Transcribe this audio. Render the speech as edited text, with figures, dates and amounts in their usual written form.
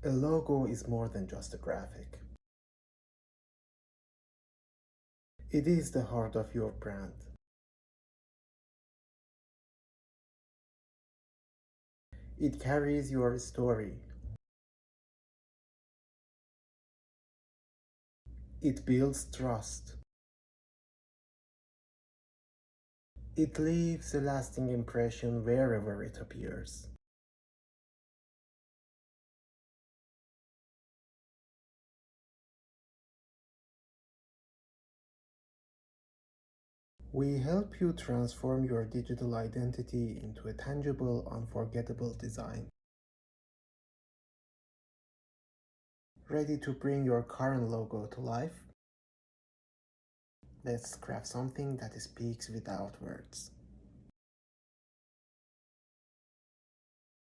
A logo is more than just a graphic. It is the heart of your brand. It carries your story. It builds trust. It leaves a lasting impression wherever it appears. We help you transform your digital identity into a tangible, unforgettable design. Ready to bring your current logo to life? Let's craft something that speaks without words.